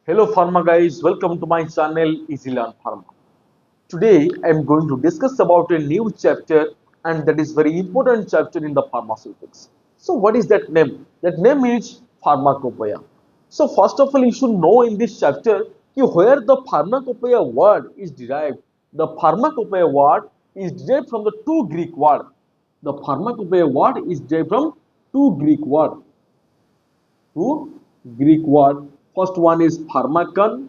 Hello Pharma guys, welcome to my channel Easy Learn Pharma. Today I am going to discuss about a new chapter and that is very important chapter in the pharmaceutics. So what is that name? That name is Pharmacopoeia. So first of all you should know in this chapter where the Pharmacopoeia word is derived. The Pharmacopoeia word is derived from the two Greek words. The Pharmacopoeia word is derived from two Greek words. Two Greek word. First one is pharmakon,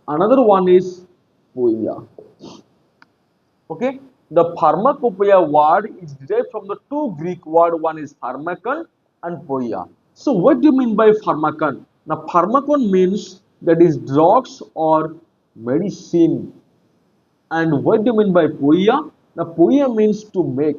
another one is poia. Okay, the pharmacopoeia word is derived from the two Greek word, one is pharmakon and poia. So what do you mean by pharmakon? Now pharmakon means that is drugs or medicine, and what do you mean by poia? Now poia means to make.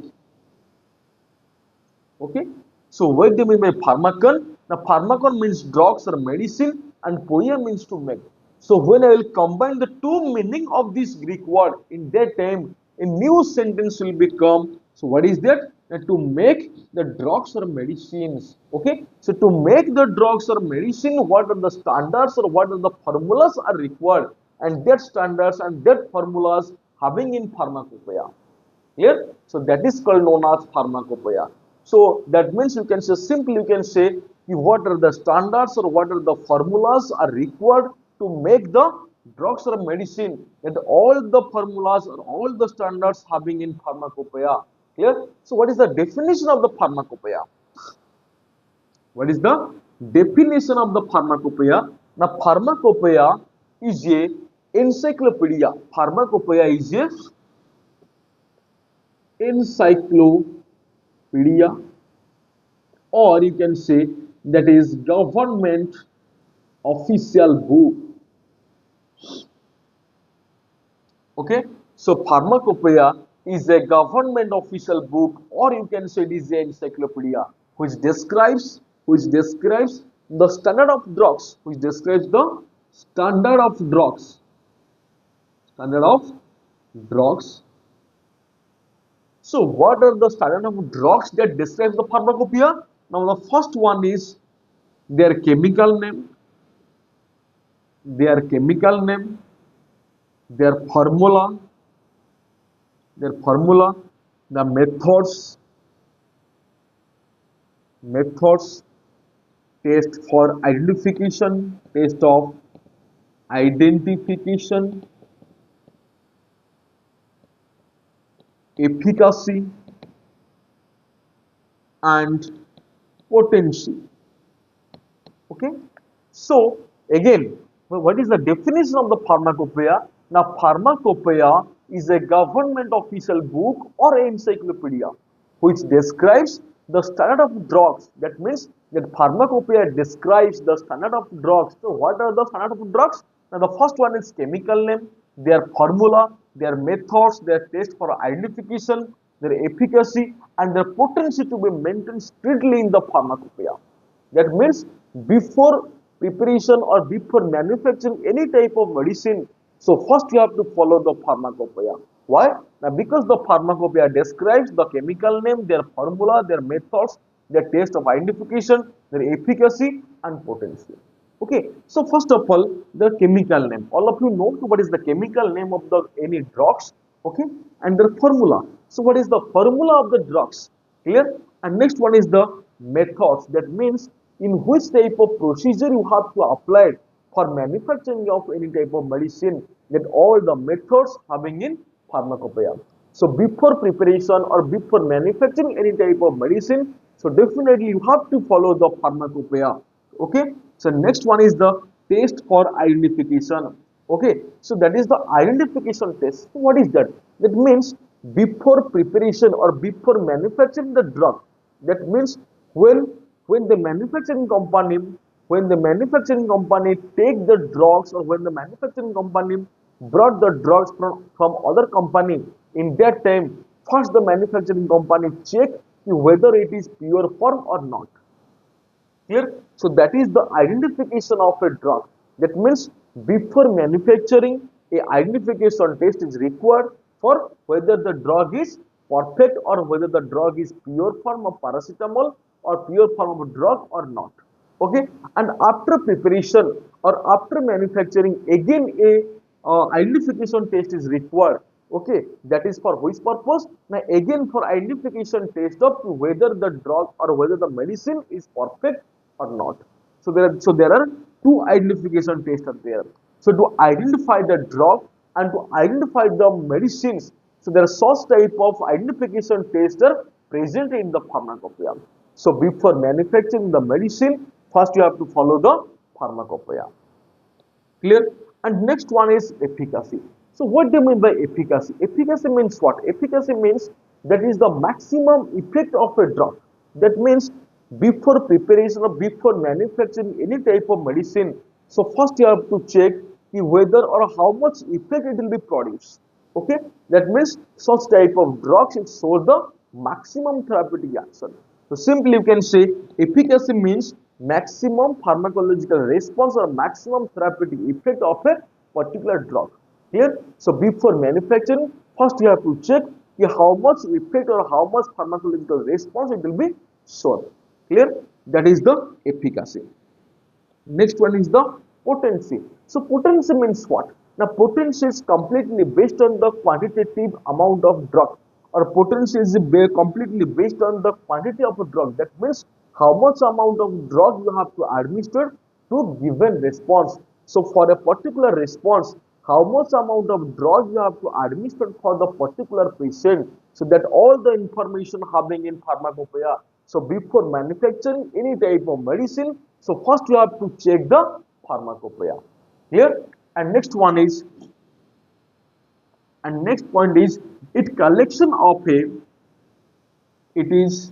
Okay, so what do you mean by pharmakon? Now pharmakon means drugs or medicine and poia means to make. So when I will combine the two meaning of this Greek word, in that time a new sentence will become. So what is that? That to make the drugs or medicines. Okay, so to make the drugs or medicine, what are the standards or what are the formulas are required, and that standards and that formulas having in pharmacopoeia. Clear? So that is called known as pharmacopoeia. So that means you can say simply you can say what are the standards or what are the formulas are required to make the drugs or medicine, and all the formulas or all the standards having in pharmacopoeia. Clear? So what is the definition of the pharmacopoeia? What is the definition of the pharmacopoeia? Now pharmacopoeia is a encyclopedia. Pharmacopoeia is a encyclopedia, or you can say that is government official book. Okay, so pharmacopoeia is a government official book, or you can say it is an encyclopedia which describes the standard of drugs, which describes the standard of drugs standard of drugs. So what are the standard of drugs that describes the pharmacopoeia? Now the first one is their chemical name, their chemical name, their formula, their formula, the methods, test for identification, test of identification, efficacy, and potency. Okay, so again, what is the definition of the pharmacopoeia? Now pharmacopoeia is a government official book or encyclopedia which describes the standard of drugs. That means that pharmacopoeia describes the standard of drugs. So what are the standard of drugs? Now the first one is chemical name, their formula, their methods, their test for identification, their efficacy, and their potency to be maintained strictly in the pharmacopoeia. That means before preparation or before manufacturing any type of medicine, so first you have to follow the pharmacopoeia. Why? Now because the pharmacopoeia describes the chemical name, their formula, their methods, their test of identification, their efficacy and potency. Okay, so first of all, the chemical name. All of you know what is the chemical name of the any drugs, okay, and their formula. So what is the formula of the drugs? Clear? And next one is the methods. That means in which type of procedure you have to apply for manufacturing of any type of medicine. That all the methods having in pharmacopoeia. So before preparation or before manufacturing any type of medicine, so definitely you have to follow the pharmacopoeia. Okay, so next one is the test for identification. Okay, so that is the identification test. So what is that? That means before preparation or before manufacturing the drug, that means when when the manufacturing company when the manufacturing company take the drugs, or when the manufacturing company brought the drugs from other company, in that time first the manufacturing company check whether it is pure form or not. Clear? So that is the identification of a drug. That means before manufacturing, a identification test is required for whether the drug is perfect or whether the drug is pure form of paracetamol or pure form of drug or not. Okay, and after preparation or after manufacturing, again a identification test is required. Okay, that is for which purpose? Now again for identification test of whether the drug or whether the medicine is perfect or not. So there are two identification tests are there. So to identify the drug and to identify the medicines, so there are such type of identification tests are present in the pharmacopoeia. So before manufacturing the medicine, first you have to follow the pharmacopoeia. Clear? And next one is efficacy. So what do you mean by efficacy? Efficacy means what? Efficacy means that is the maximum effect of a drug. That means before preparation or before manufacturing any type of medicine, so first you have to check whether or how much effect it will be produced. Okay, that means such type of drugs it shows the maximum therapeutic action. So simply you can say efficacy means maximum pharmacological response or maximum therapeutic effect of a particular drug. Clear? So before manufacturing, first you have to check how much effect or how much pharmacological response it will be shown. Clear? That is the efficacy. Next one is the potency. So potency means what? Now potency is completely based on the quantitative amount of drug, or potency is completely based on the quantity of a drug. That means how much amount of drug you have to administer to given response. So for a particular response, how much amount of drug you have to administer for the particular patient, so that all the information having in pharmacopoeia. So before manufacturing any type of medicine, so first you have to check the pharmacopoeia. Clear? And next point is it collection of a it is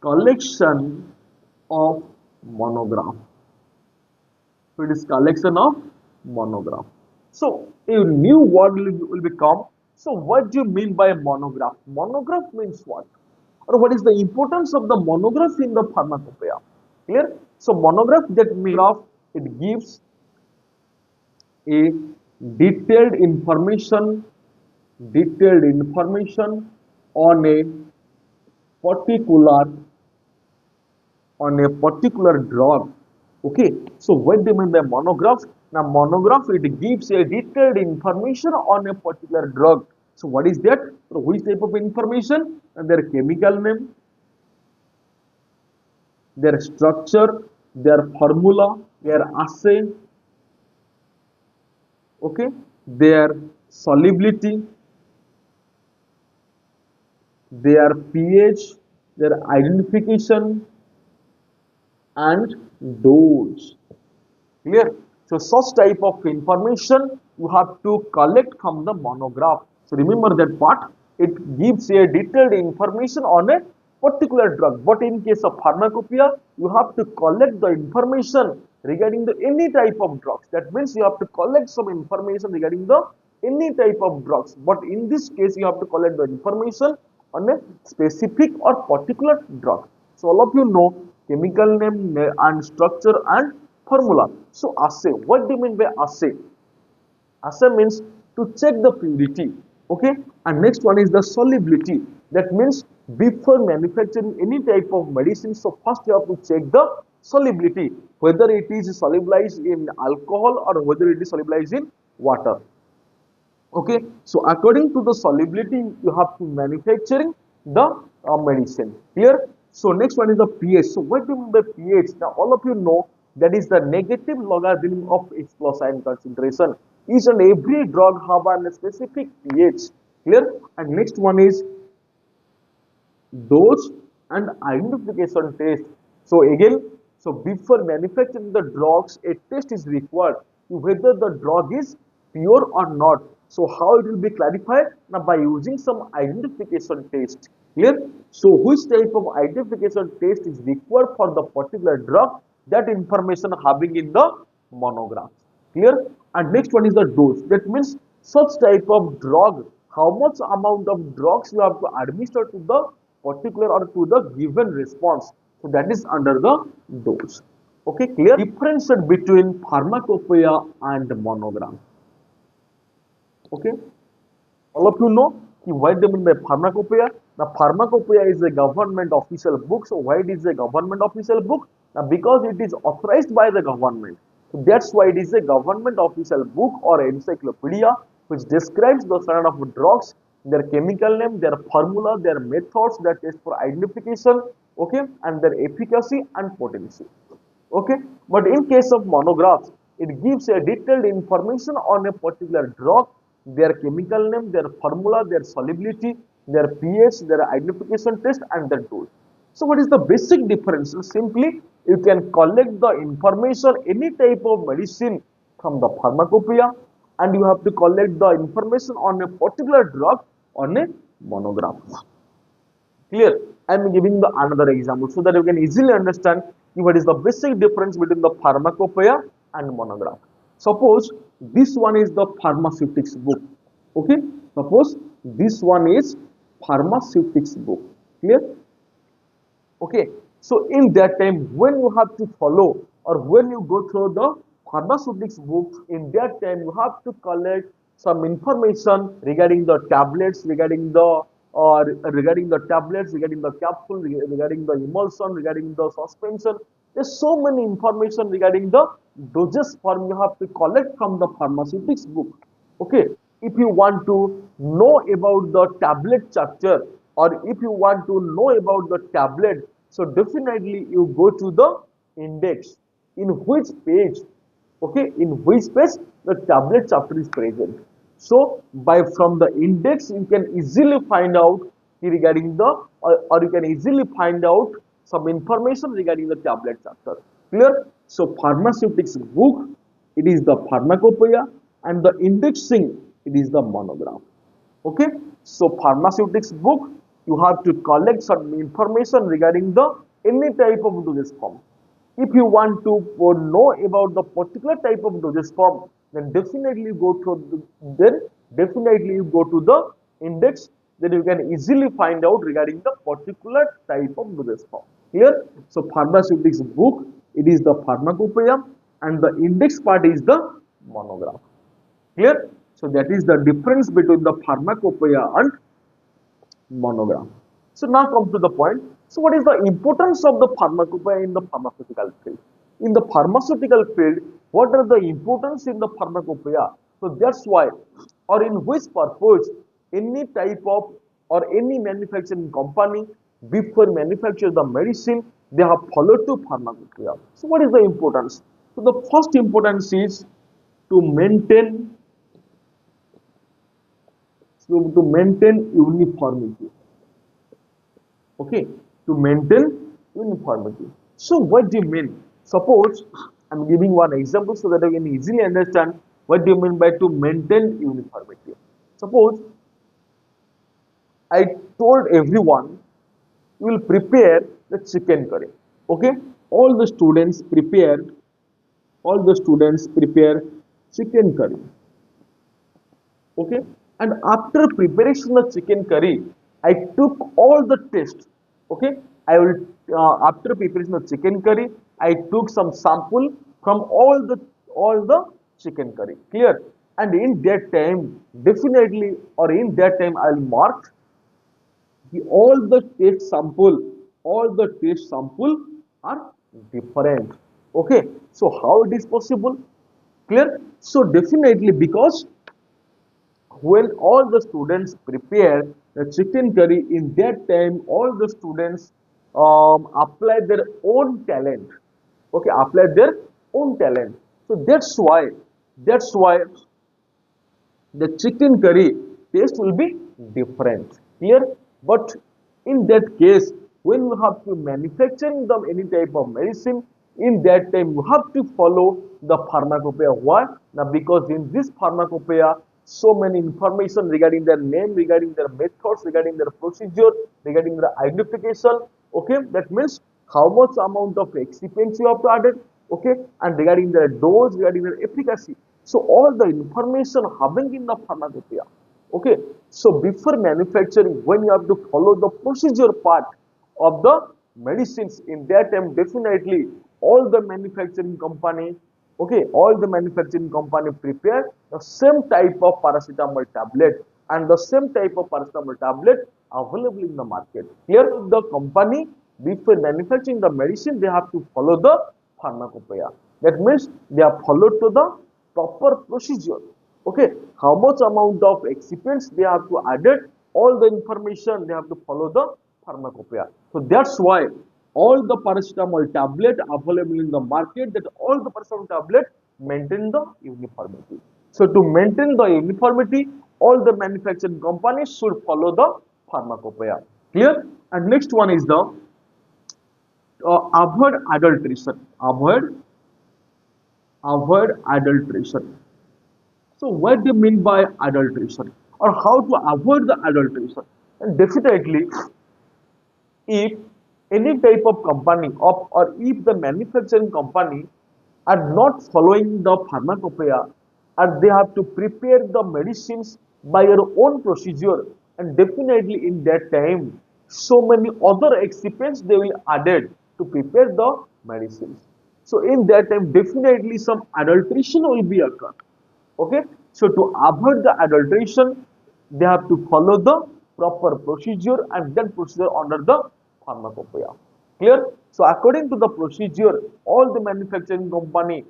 collection of monograph. So it is collection of monograph. So a new word will become. So what do you mean by monograph? Monograph means what? Or what is the importance of the monograph in the pharmacopoeia? Clear? So monograph, that means it gives a detailed information on a particular drug. Okay, so what do you mean by monograph? Now monograph, it gives a detailed information on a particular drug. So what is that? So which type of information? And their chemical name, their structure, their formula, their assay, okay, their solubility, their pH, their identification, and dose. Clear? So such type of information you have to collect from the monograph. So remember that part. It gives a detailed information on a particular drug. But in case of pharmacopoeia, you have to collect the information regarding the any type of drugs. That means you have to collect some information regarding the any type of drugs. But in this case, you have to collect the information on a specific or particular drug. So all of you know chemical name and structure and formula. So assay, what do you mean by assay? Assay means to check the purity. Okay, and next one is the solubility. That means before manufacturing any type of medicine, so first you have to check the solubility, whether it is solubilized in alcohol or whether it is solubilized in water. Okay, so according to the solubility, you have to manufacturing the medicine here. So next one is the pH. So what do you mean by pH? Now all of you know that is the negative logarithm of its plus ion concentration. Each and every drug have a specific pH. Clear? And next one is dose and identification test. So again, so before manufacturing the drugs, a test is required whether the drug is pure or not. So how it will be clarified? Now by using some identification test. Clear? So which type of identification test is required for the particular drug? That information having in the monograph. Clear? And next one is the dose. That means such type of drug, how much amount of drugs you have to administer to the particular or to the given response. So that is under the dose. Okay, clear? Difference between pharmacopoeia and monograph. Okay, all of you know what do you mean by pharmacopoeia? Now, Pharmacopoeia is a government official book. So, why it is a government official book? Now, because it is authorized by the government. So, that's why it is a government official book or encyclopedia which describes the standard of drugs, their chemical name, their formula, their methods, their test for identification, okay, and their efficacy and potency. Okay, but in case of monographs, it gives a detailed information on a particular drug, their chemical name, their formula, their solubility, their pH, their identification test, and their dose. So, what is the basic difference? Simply, you can collect the information, any type of medicine from the pharmacopoeia, and you have to collect the information on a particular drug on a monograph. Clear? I am giving the another example so that you can easily understand what is the basic difference between the pharmacopoeia and monograph. Suppose this one is the pharmaceutics book. Okay? Suppose this one is pharmaceutics book. Clear? Okay. So in that time, when you have to follow or when you go through the pharmaceutics book, in that time you have to collect some information regarding the tablets, regarding the tablets, regarding the capsule, regarding the emulsion, regarding the suspension. There's so many information regarding the dosage form you have to collect from the pharmaceutics book. Okay, if you want to know about the tablet structure or if you want to know about the tablet, so definitely you go to the index in which page, okay, in which page the tablet chapter is present. So by from the index you can easily find out regarding the or you can easily find out some information regarding the tablet chapter. Clear? So pharmaceutics book, it is the pharmacopoeia, and the indexing, it is the monograph. Okay, so pharmaceutics book, you have to collect some information regarding the any type of dosage form. If you want to know about the particular type of dosage form, then definitely you go to the index. Then you can easily find out regarding the particular type of dosage form. Clear? So pharmaceutics book, it is the pharmacopoeia, and the index part is the monograph. Clear? So that is the difference between the pharmacopoeia and monograph. So now come to the point. So what is the importance of the pharmacopoeia in the pharmaceutical field? In the pharmaceutical field, what are the importance in the pharmacopoeia? So that's why, or in which purpose, any type of or any manufacturing company, before manufacture the medicine, they have followed to pharmacopoeia. So what is the importance? So the first importance is to maintain uniformity. Okay, to maintain uniformity. So what do you mean? Suppose I'm giving one example so that you can easily understand what do you mean by to maintain uniformity. Suppose I told everyone you will prepare the chicken curry. Okay, all the students prepare chicken curry. Okay, and after preparation of chicken curry, I took all the tests. Okay, I will after preparation of chicken curry, I took some sample from all the chicken curry. Clear? And in that time, definitely, or in that time, I'll mark all the test sample are different. Okay, so how it is possible? Clear? So definitely, because when all the students prepare the chicken curry, in that time all the students apply their own talent. Okay, apply their own talent. So that's why the chicken curry taste will be different. Clear? But in that case, when you have to manufacturing them any type of medicine, in that time you have to follow the pharmacopoeia. Why? Now because in this pharmacopoeia, so many information regarding their name, regarding their methods, regarding their procedure, regarding their identification. Okay, that means how much amount of excipients you have to add it. Okay, and regarding their dose, regarding their efficacy. So all the information having in the pharmacopoeia. Okay, so before manufacturing, when you have to follow the procedure part of the medicines, in that time definitely all the manufacturing company, okay, all the manufacturing company prepare the same type of paracetamol tablet, and the same type of paracetamol tablet available in the market. Here the company, before manufacturing the medicine, they have to follow the pharmacopoeia. That means they are followed to the proper procedure. Okay, how much amount of excipients they have to added, all the information they have to follow the pharmacopoeia. So that's why all the paracetamol tablet available in the market, that all the paracetamol tablet maintain the uniformity. So to maintain the uniformity, all the manufacturing companies should follow the pharmacopoeia. Clear? And next one is the avoid adulteration. Avoid adulteration. So what do you mean by adulteration, or how to avoid the adulteration? And definitely, if any type of company or if the manufacturing company are not following the pharmacopoeia, and they have to prepare the medicines by your own procedure, and definitely in that time so many other excipients they will added to prepare the medicines. So in that time definitely some adulteration will be occur. Okay, so to avoid the adulteration, they have to follow the proper procedure and then procedure under the pharmacopoeia. Clear? So according to the procedure, all the manufacturing company,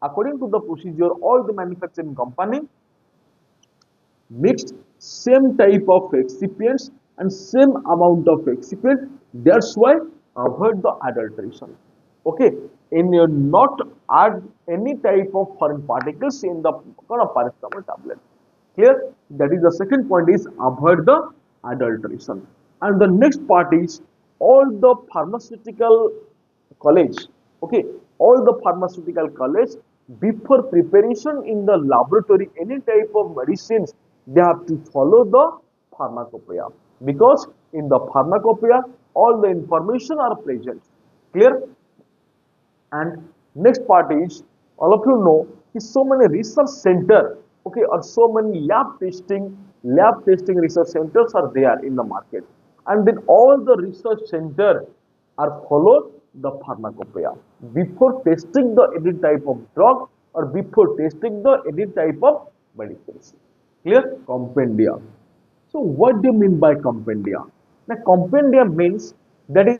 according to the procedure, all the manufacturing company mixed same type of excipients and same amount of excipient. That's why avoid the adulteration. Okay, in your not add any type of foreign particles in the paracetamol tablet. Clear? That is the second point, is avoid the adulteration. And the next part is all the pharmaceutical college. Okay, all the pharmaceutical college, before preparation in the laboratory any type of medicines, they have to follow the pharmacopoeia, because in the pharmacopoeia all the information are present. Clear? And next part is, all of you know, is so many research center, okay, or so many lab testing research centers are there in the market, and then all the research center are followed the pharmacopoeia before testing the any type of drug or before testing the any type of medicines. Clear? Compendia. So what do you mean by compendia? Now compendia means that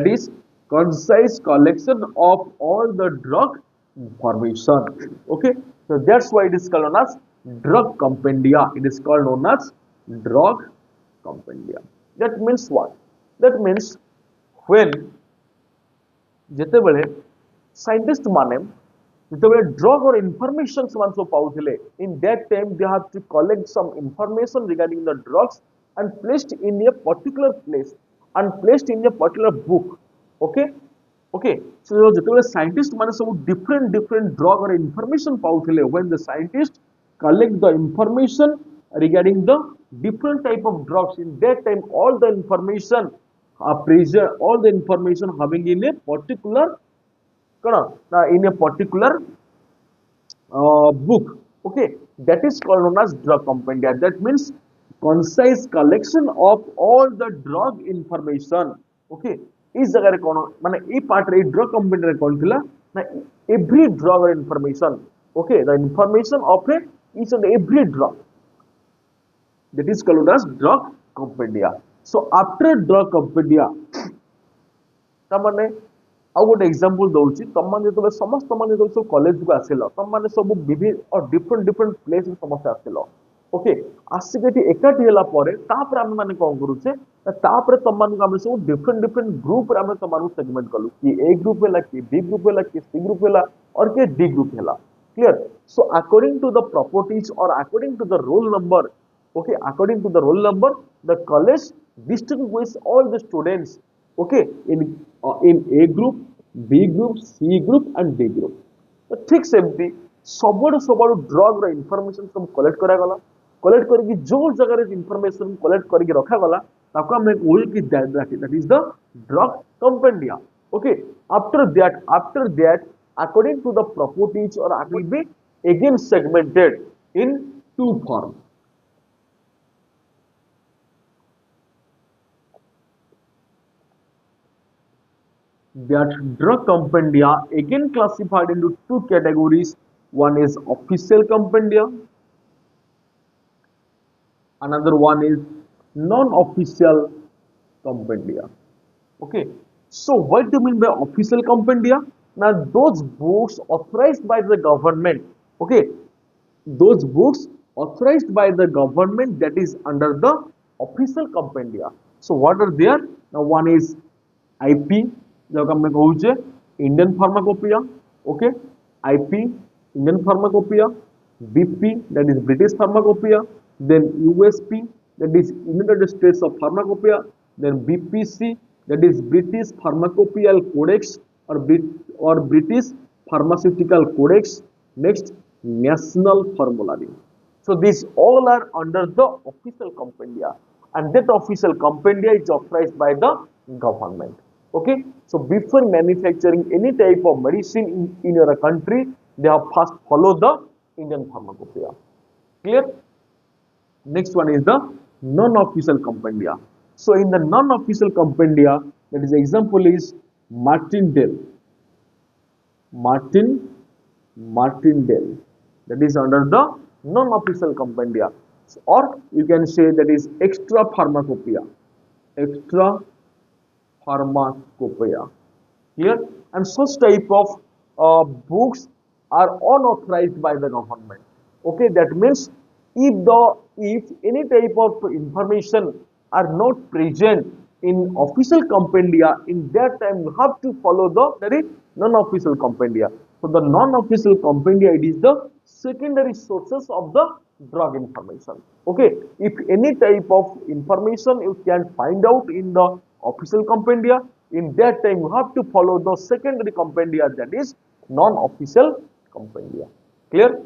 is concise collection of all the drug information. Okay, so that's why it is called known as drug compendia. It is called known as drug compendia. That means what? That means when ଯେତେବେଳେ scientist ମାନେ ଯେତେବେଳେ drug or information ସେମାନେ ସବୁ ପାଉଥିଲେ, in that time they have to collect some information regarding the drugs and placed in a particular place and placed in a particular book. Okay, okay, so ଯେତେବେଳେ scientist ମାନେ ସବୁ different drug or information ପାଉଥିଲେ, when the scientist collect the information regarding the different type of drugs, in that time all the information pressure, all the information having in a particular book. Okay, that is called known as drug compendia. That means concise collection of all the drug information. Okay, इस जगह रे कौन माने ए part रे drug compendia रे कौन थिला ना every drug information. Okay, the information of a each and every drug, that is called as drug compendia. So after drug compendia, तमने ଆଉ ଗୋଟେ एग्जांपल दउची, तमने जेतबे समस्त माने जो सब कॉलेज को आसिलो, तमने सब विभिन्न और डिफरेंट प्लेस में समस्त आसिलो. ओके, आसिकेटी एकाठी होला परे तापर हम माने कोन करूचे, तापर तमन को हम सब डिफरेंट ग्रुप रे हम तमन सेगमेंट कलु कि ए ग्रुप होला कि बी ग्रुप होला कि सी ग्रुप होला और के डी ग्रुप होला. Clear? So according to the properties or according to the roll number, okay, according to the roll number, the college distinguish all the students, okay, in A group, B group, C group and D group. तो ठीक सेमती सबड़ drug रो information सब collect करा गला, collect करके जो जगह रे इनफॉरमेशन कलेक्ट करके रखा गला ताको हम ओल की that is the drug compendia. Okay, after that according to the properties or will be again segmented in two forms. That drug compendia again classified into two categories. One is official compendia, another one is non-official compendia. Okay, so what do you mean by official compendia? Now those books authorized by the government, okay, those books authorized by the government, that is under the official compendia. So what are there? Now one is IP, ଯାହାକୁ ଆମେ କହୁଛେ Indian Pharmacopoeia, okay, IP Indian Pharmacopoeia, BP, that is British Pharmacopoeia, then USP, that is United States of Pharmacopoeia, then BPC, that is British Pharmacopoeial Codex or British Pharmaceutical Codex. Next, National Formulary. So these all are under the official compendia, and that official compendia is authorized by the government. Okay, so before manufacturing any type of medicine in your country, they have first follow the Indian Pharmacopoeia. Clear? Next one is the non-official compendia. So in the non-official compendia, that is example is Martindale. Martindale. That is under the non-official compendia. Or you can say that is extra pharmacopoeia. Extra pharmacopoeia. Here, and such type of books are unauthorized by the government. Okay, that means if any type of information are not present in official compendia, in that time you have to follow the non-official compendia. So the non-official compendia, it is the secondary sources of the drug information. Okay, if any type of information you can find out in the official compendia, in that time you have to follow the secondary compendia, that is non-official compendia. Clear?